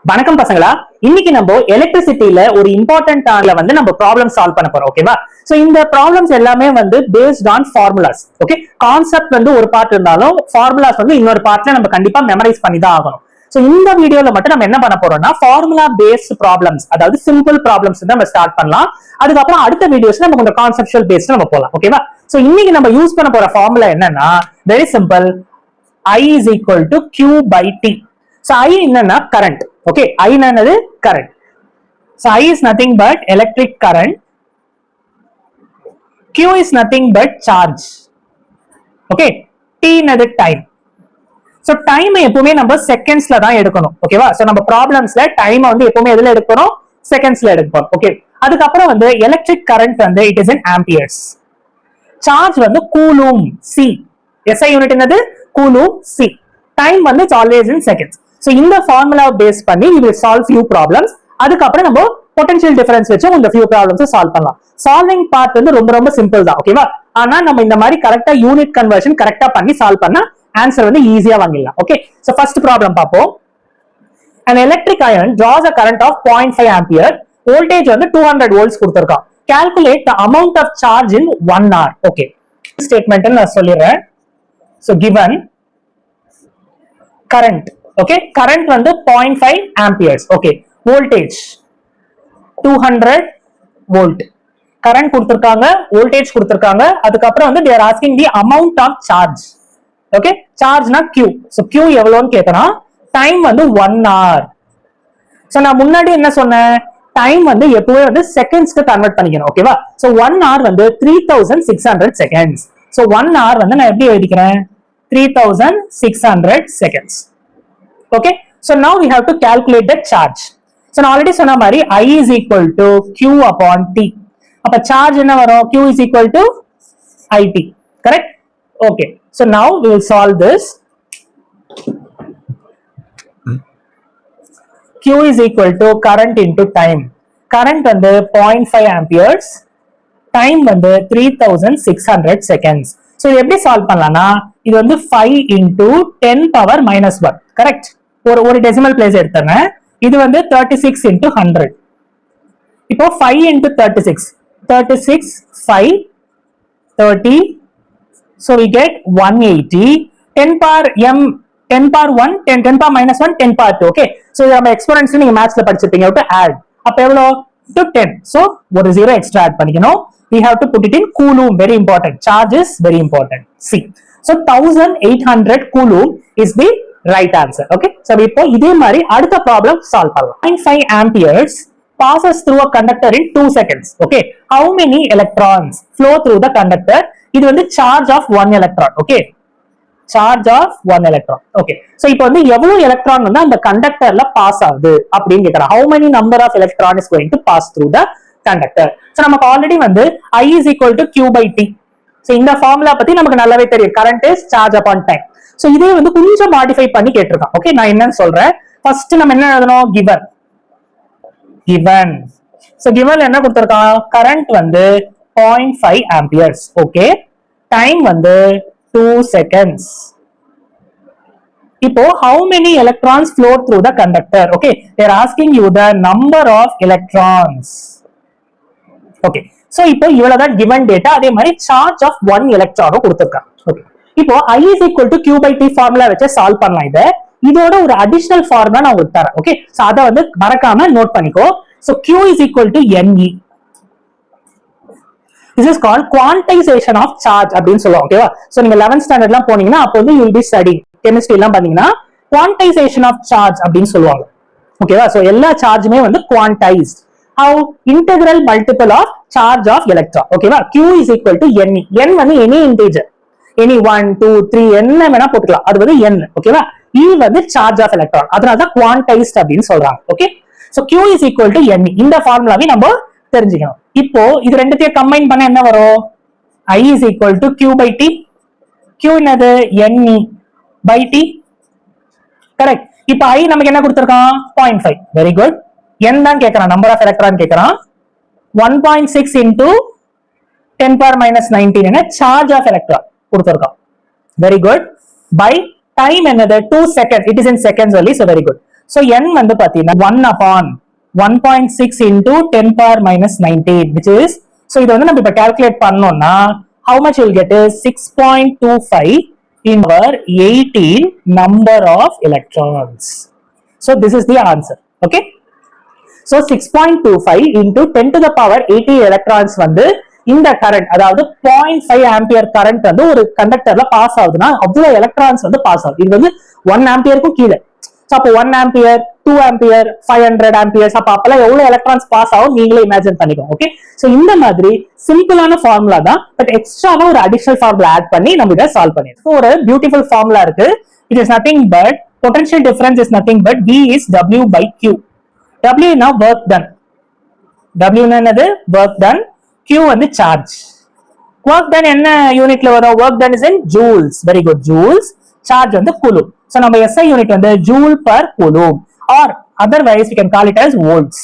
வணக்கம் பசங்களா. இன்னைக்கு நம்ம எலக்ட்ரிசிட்டியில ஒரு இம்பார்ட்டன்ட் ஆன்ல வந்து நம்ம ப்ராப்ளம் சால்வ் பண்ண போறோம். ஓகேவா? சோ இந்த ப்ராப்ளம்ஸ் எல்லாமே வந்து based on formulas. Okay, concept வந்து ஒரு பார்ட் இருந்தாலும் ஃபார்முலாஸ் வந்து இன்னொரு பார்ட்ல நம்ம கண்டிப்பா மெமரைஸ் பண்ணி தான் ஆகணும். சோ இந்த வீடியோல மட்டும் நம்ம என்ன பண்ண போறோம்னா ஃபார்முலா பேஸ்ட் ப்ராப்ளம்ஸ், அதாவது சிம்பிள் ப்ராப்ளம்ஸ் நம்ம ஸ்டார்ட் பண்ணலாம். அதுக்கப்புறம் அடுத்த வீடியோஸ்ல நம்ம கொஞ்சம் கான்செப்சுவல் பேஸ்ட் நம்ம போலாம். ஓகேவா? சோ இன்னைக்கு நம்ம யூஸ் பண்ண போற ஃபார்முலா என்னன்னா very simple. I is equal to Q by T. So I என்னன்னா current. Okay, I என்னது current. So I is nothing but electric current. Q is nothing but charge. Okay, T என்னது time. So time எப்பவுமே நம்ம செகண்ட்ஸ்ல தான் எடுக்கணும். ஓகேவா? So நம்ம ப்ராப்ளம்ஸ்ல time வந்து எப்பவுமே எதுல எடுக்கணும்? செகண்ட்ஸ்ல எடுக்கணும். ஓகே, அதுக்கப்புறம் வந்து எலக்ட்ரிக் கரண்ட் வந்து it is in amperes. Charge வந்து கூலூம் C. SI யூனிட் என்னது? Coulomb C. டைம் வந்து it's always in seconds. So இந்த ஃபார்முலா பேஸ் பண்ணி we will solve few problems. அதுக்கப்புறம் நம்ம பொட்டன்ஷியல் டிஃபரன்ஸ் வச்சு இந்த few problems சால்வ் பண்ணலாம். சால்விங் பார்ட் வந்து ரொம்ப ரொம்ப சிம்பிள் தான். ஓகேவா? ஆனா நம்ம இந்த மாதிரி கரெக்ட்டா யூனிட் கன்வர்ஷன் கரெக்ட்டா பண்ணி சால்வ் பண்ணா ஆன்சர் வந்து ஈஸியா வாங்கிடலாம். ஓகே, சோ ஃபர்ஸ்ட் ப்ராப்ளம் பாப்போம். An electric iron draws a current of 0.5 ampere. Voltage வந்து 200 volts கொடுத்திருக்கான். Calculate the amount of charge in 1 hour. Okay, statement நான் சொல்லிறேன். So given current, okay, current வந்து 0.5 amperes. Okay, voltage 200 volt. current கொடுத்திருக்காங்க, voltage கொடுத்திருக்காங்க. அதுக்கப்புறம் வந்து they are asking the amount of charge. Okay, charge na Q. So Q எவ்வளவுன்னு கேக்குறான். Time வந்து 1 hour. So நான் முன்னாடி என்ன சொன்னேன்? டைம் வந்து எப்பவுமே வந்து செகண்ட்ஸ்க்கு கன்வெர்ட் பண்ணிக்கணும். ஓகேவா? சோ 1 hour வந்து 3600 செகண்ட்ஸ். சோ 1 hour வந்து நான் எப்படி எழுதிக்கிறேன்? 3600 seconds. Okay, so now we have to calculate the charge. So நான் ஆல்ரெடி சொன்ன மாதிரி I is equal to Q upon T. அப்ப charge என்ன வரும்? Q is equal to IT. Correct? Okay, so now we will solve this. Q is equal to current into time. Current வந்து 0.5 amperes. Time வந்து 3600 seconds. So இது எப்படி solve பண்ணலாம்னா இது வந்து 5 into 10 power minus 1. கரெக்ட்? ஒரு டெசிமல் பிளேஸ் எடுத்தேன். இது வந்து 36 into 100. இப்போ 5 into 36. 36 5 30. So we get 180. 10 power m 10 power 1 10 power minus 1 10 power 2. Okay, so நம்ம எக்ஸ்போனன்ட்ஸ் நீங்க மேத்ஸ்ல படிச்சிருப்பீங்க. to add அப்ப எவ்வளவு? to 10. so ஒரு 0 எக்ஸ்ட்ரா ஆட் பண்ணிக்கணும். we have to put it in coulomb. very important. charge is very important. C. so 1800 coulomb is the right answer. Okay, so இப்போ இதே மாதிரி அடுத்த ப்ராப்ளம் சால்வ் பண்ணலாம். 0.5 amperes passes through a conductor in 2 seconds. okay, how many electrons flow through the conductor? இது வந்து charge of 1 electron. okay, charge of 1 electron. okay, so இப்போ வந்து எவ்வளவு எலக்ட்ரான் வந்து அந்த கண்டக்டர்ல பாஸ் ஆகுது அப்படின்னு கேக்குறான். how many number of electron is going to pass through the conductor? so நமக்கு ஆல்ரெடி வந்து I is equal to Q by T. so இந்த ஃபார்முலா பத்தி நமக்கு நல்லாவே தெரியும். current is charge upon time. so இதே வந்து கொஞ்சம் மாடிஃபை பண்ணி கேட்டிருக்கான். ஓகே, நான் என்னன்னு சொல்றேன். ஃபர்ஸ்ட் நம்ம என்ன எழுதணும்? given. so given என்ன கொடுத்திருக்கான்? current வந்து 0.5 amperes. okay, time வந்து 2 seconds. இப்போ how many electrons flow through the conductor? okay, they are asking you the number of electrons. okay, so இப்போ இவ்வளவுதான் given data. அதே மாதிரி charge of 1 electron கொடுத்திருக்கான். okay, இப்போ I is equal to Q by T formula வச்சு solve பண்ணலாம். இதோட ஒரு additional formula நான் உங்களுக்கு தரேன். ஓகே, சோ அத வந்து மறக்காம நோட் பண்ணிக்கோ. so Q is equal to NE. this is called quantization of charge அப்படின்னு சொல்லுவாங்க. ஓகேவா? சோ நீங்க 11th ஸ்டாண்டர்ட்லாம் போனீங்கன்னா அப்போ வந்து you will be studying chemistry எல்லாம் பண்ணீங்கன்னா quantization of charge அப்படின்னு சொல்லுவாங்க. ஓகேவா? சோ எல்லா சார்ஜுமே வந்து quantized. how? integral multiple of charge of electron. ஓகேவா? Q is equal to NE. N வந்து any integer, any 1 2 3 என்ன வேணா போட்டுக்கலாம். அது வந்து N. ஓகேவா? E வந்து charge of electron. அதனால தான் quantized அப்படின்னு சொல்றாங்க. Okay, so Q is equal to NE. இந்த ஃபார்முலாவை நம்ம தெரிஞ்சுக்கணும். இப்போ இது ரெண்டுத்தையும் கம்பைன் பண்ண என்ன வரும்? I is equal to Q by T. Q என்னது? NE by T. கரெக்ட். இப்போ I நமக்கு என்ன கொடுத்திருக்கான்? 0.5. Very good. N தான் கேக்குறான், நம்பர் ஆஃப் எலக்ட்ரான் கேக்குறான். 1.6 into 10 power minus 19 என்ன? சார்ஜ் ஆஃப் எலக்ட்ரான் கொடுத்திருக்கான். Very good. by time another 2 seconds. It is in seconds only, so very good. So n வந்து பாத்தீங்கன்னா 1 upon 1.6 into 10 power minus 19, which is, so இது வந்து நம்ம இப்ப calculate பண்ணோம்னா how much you will get is 6.25 in our 18 number of electrons. So this is the answer. Okay. So 6.25 into 10 to the power 80 electrons வந்து இந்த current, அதாவது 0.5 ampere current வந்து ஒரு கண்டக்டர்ல பாஸ் ஆகுதுன்னா அவ்வளவு எலக்ட்ரான்ஸ் வந்து பாஸ் ஆகுது. இது வந்து 1 ஆம்பியருக்கும் கீழே. அப்போ 1 ஆம்பியர், 2 ஆம்பியர், 500 ஆம்பியர்ஸ், அப்ப அப்பெல்லாம் எவ்வளவு எலக்ட்ரான்ஸ் பாஸ் ஆகும் நீங்களே இமேஜின் பண்ணிக்கோங்க. ஓகே, சோ இந்த மாதிரி சிம்பிளான ஃபார்முலா தான், பட் எக்ஸ்ட்ராவா ஒரு அடிஷனல் ஃபார்முலா ஆட் பண்ணி நம்ம இதை சால்வ் பண்ணிருக்கோம். ஒரு பியூட்டிஃபுல் ஃபார்முலா இருக்கு. It is nothing but potential difference is nothing but V is W by Q. W னா work done. W னா என்னது? work done. Q வந்து charge. work done என்ன யூனிட்ல வரும்? work done is in joules. Very good, joules. Charge வந்து coulomb. So நம்ம SI unit வந்து joule per coulomb, or otherwise we can call it as volts.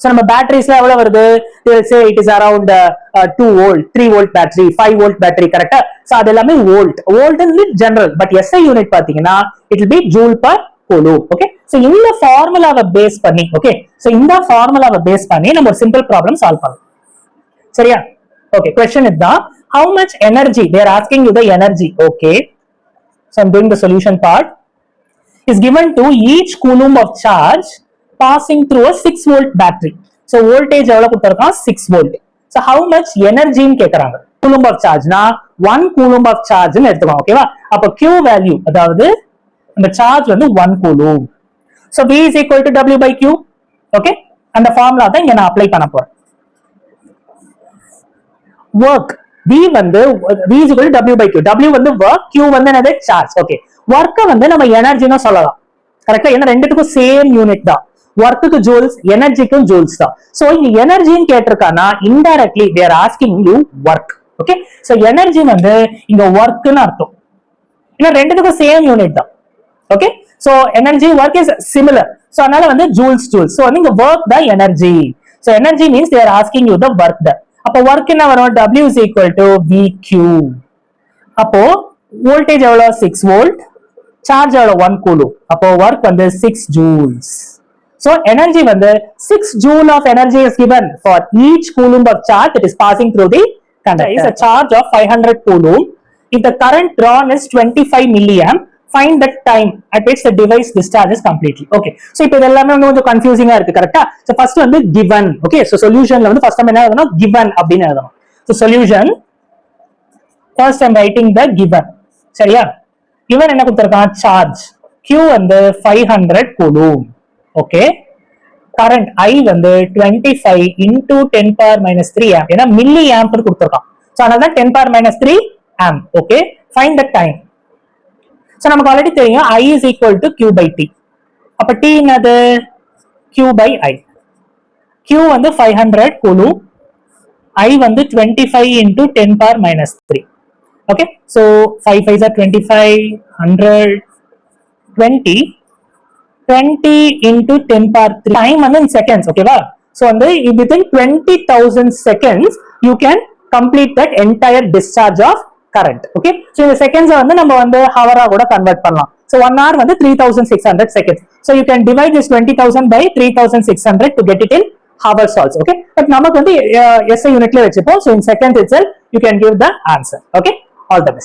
So நம்ம பேட்டரிஸ்ல எவ்வளவு வருது? They will say it is around 2 volt, 3 volt battery, 5 volt battery, கரெக்ட்டா? So அது எல்லாமே volt. volt in general, but SI unit பாத்தீங்கன்னா it will be joule per coulomb. Okay, so இந்த ஃபார்முலாவை base பண்ணி, okay, so இந்த ஃபார்முலாவை பேஸ் பண்ணி நம்ம ஒரு சிம்பிள் ப்ராப்ளம் சால்வ் பண்ணலாம். சரியா? okay, question இதுதான். how much energy, they are asking you the energy. okay, so I'm doing the solution part, is given to each coulomb of charge passing through a 6 volt battery. so voltage எவ்வளவு கொடுத்திருக்கான்? 6 volt. so how much energy ன்னு கேக்குறாங்க. coulomb of charge னா 1 coulomb of charge ன்னு எடுத்துக்கலாம். ஓகேவா? அப்ப Q value, அதாவது அந்த சார்ஜ் வந்து 1 coulomb. so V is equal to W by Q. okay, அந்த ஃபார்முலா தான் இங்க நான் அப்ளை பண்ண போறேன். work, V வந்து V is equal to W by Q. W வந்து work, Q வந்து என்னது? சார்ஜ். ஓகே, ஒர்க்க வந்து நம்ம எனர்ஜின்னு சொல்லலாம். கரெக்ட்டா? ஏன்னா ரெண்டுத்துக்கும் சேம் யூனிட் தான். ஒர்க்குக்கு ஜூல்ஸ், எனர்ஜிக்கும் ஜூல்ஸ் தான். சோ இங்க எனர்ஜின்னு கேட்டிருக்கானா indirectly they are asking you work. Okay, so energy வந்து இங்க ஒர்க்னு அர்த்தம். ஏன்னா ரெண்டுத்துக்கும் சேம் யூனிட் தான். Okay, so energy work is similar. So அதனால வந்து ஜூல்ஸ் ஜூல்ஸ். சோ வந்து இங்க ஒர்க் தான் எனர்ஜி. So energy means they are asking you the work done. அப்போ ஒர்க் என்ன வரும்? W is equal to VQ. அப்போ வோல்டேஜ் எவ்வளவு? 6 வோல்ட். சார்ஜ் எவ்வளவு? 1 coulomb. அப்போ ஒர்க் வந்து 6 joules. So energy வந்து 6 joule of energy is given for each coulomb of charge that is passing through the conductor. There is a charge of 500 coulomb. If the current drawn is 25 milliamp, find the time at which the device discharges completely. Okay, so இப்போ இதெல்லாமே கொஞ்சம் கன்ஃபியூசிங்கா இருக்கு. கரெக்ட்டா? so first வந்து given. okay, so solutionல வந்து first நம்ம என்ன எழுதணும்? given அப்படினு எழுதணும். so solution, first I'm writing the given. சரியா? given என்ன கொடுத்திருக்கான்? charge Q வந்து 500 coulomb. okay, current I வந்து 25 into 10 power minus 3 amp. ஏன்னா மில்லி ஆம்ப் கொடுத்திருக்கான். so அதனால தான் 10 power minus 3 amp. okay, find the time. so நமக்கு ஆல்ரெடி தெரியும் I is equal to Q by T. அப்ப T என்னது? Q by I. Q வந்து 500 coulomb, I வந்து 25 into 10 power minus 3. okay, so 5 5s are 25, 100, 20 into 10 power 3. time வந்து in seconds. ஓகேவா? so வந்து within 20,000 seconds you can complete that entire discharge of current. okay, so இந்த seconds வந்து நம்ம வந்து hour ஆ கூட convert பண்ணலாம். so 1 hour வந்து 3600 seconds. so you can divide this 20,000 by 3600 to get it in hours also. okay, but நமக்கு வந்து SI unitல வெச்சுப்போம். so in seconds itself you can give the answer. okay, all the best.